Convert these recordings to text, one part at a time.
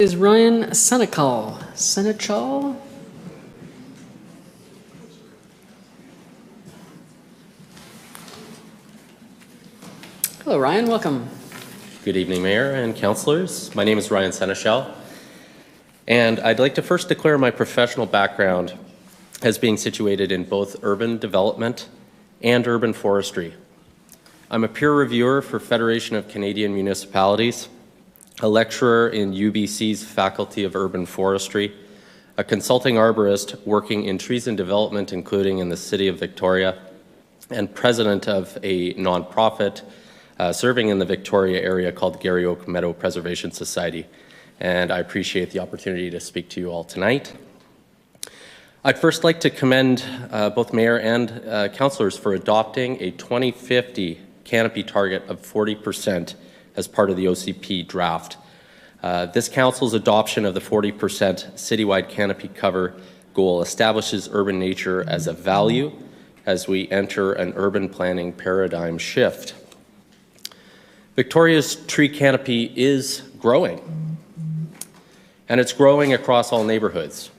Is Ryan Senechal. Senechal? Hello, Ryan. Welcome. Good evening, Mayor and councillors. My name is Ryan Senechal, and I'd like to first declare my professional background as being situated in both urban development and urban forestry. I'm a peer reviewer for Federation of Canadian Municipalities, a lecturer in UBC's Faculty of Urban Forestry, a consulting arborist working in trees and development, including in the City of Victoria, and president of a nonprofit serving in the Victoria area called Garry Meadow Preservation Society. And I appreciate the opportunity to speak to you all tonight. I'd first like to commend both Mayor and councillors for adopting a 2050 canopy target of 40% as part of the OCP draft. This council's adoption of the 40% citywide canopy cover goal establishes urban nature as a value as we enter an urban planning paradigm shift. Victoria's tree canopy is growing, and it's growing across all neighborhoods.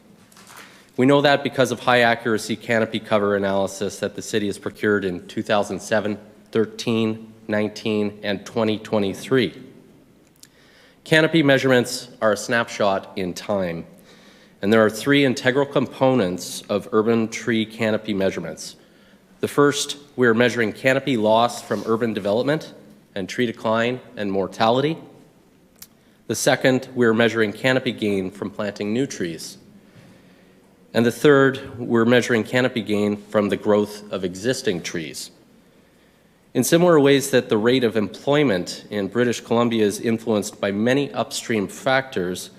We know that because of high accuracy canopy cover analysis that the city has procured in 2007, 13, 19, and 2023. Canopy measurements are a snapshot in time, and there are three integral components of urban tree canopy measurements. The first, we're measuring canopy loss from urban development and tree decline and mortality. The second, we're measuring canopy gain from planting new trees. And the third, we're measuring canopy gain from the growth of existing trees. In similar ways that the rate of employment in British Columbia is influenced by many upstream factors,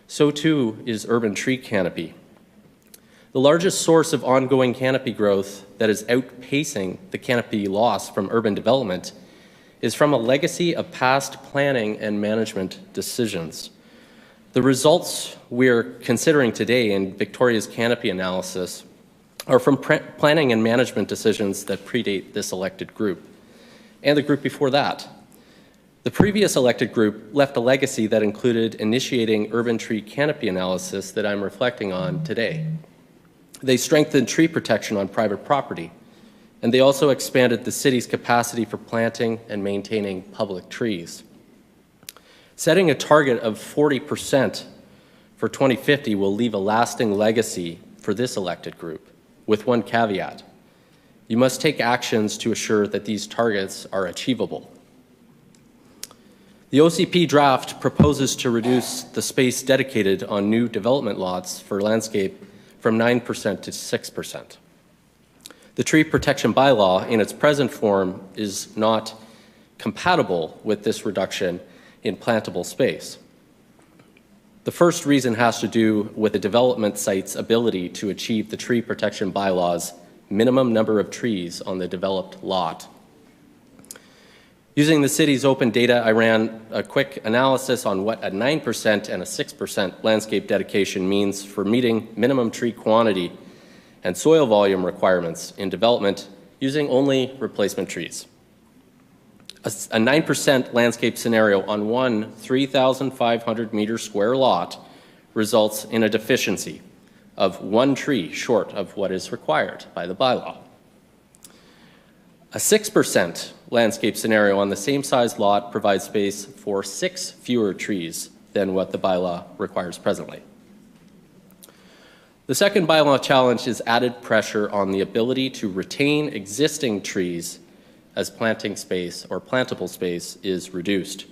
so too is urban tree canopy. The largest source of ongoing canopy growth that is outpacing the canopy loss from urban development is from a legacy of past planning and management decisions. The results we're considering today in Victoria's canopy analysis are from planning and management decisions that predate this elected group and the group before that. The previous elected group left a legacy that included initiating urban tree canopy analysis that I'm reflecting on today. They strengthened tree protection on private property, and they also expanded the city's capacity for planting and maintaining public trees. Setting a target of 40% for 2050 will leave a lasting legacy for this elected group, with one caveat. You must take actions to assure that these targets are achievable. The OCP draft proposes to reduce the space dedicated on new development lots for landscape from 9% to 6%. The tree protection bylaw in its present form is not compatible with this reduction in plantable space. The first reason has to do with the development site's ability to achieve the tree protection bylaw's minimum number of trees on the developed lot. Using the city's open data, I ran a quick analysis on what a 9% and a 6% landscape dedication means for meeting minimum tree quantity and soil volume requirements in development using only replacement trees. A 9% landscape scenario on one 3,500 meter square lot results in a deficiency of one tree short of what is required by the bylaw. A 6% landscape scenario on the same size lot provides space for 6 fewer trees than what the bylaw requires presently. The second bylaw challenge is added pressure on the ability to retain existing trees as planting space or plantable space is reduced.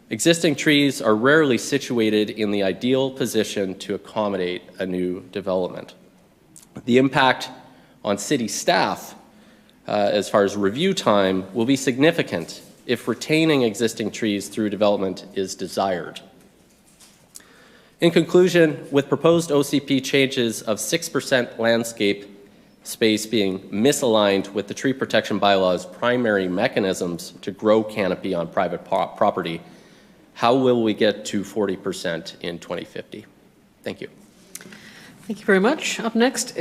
Existing trees are rarely situated in the ideal position to accommodate a new development. The impact on city staff as far as review time will be significant if retaining existing trees through development is desired. In conclusion, with proposed OCP changes of 6% landscape space being misaligned with the tree protection bylaw's primary mechanisms to grow canopy on private property, how will we get to 40% in 2050? Thank you. Thank you very much. Up next is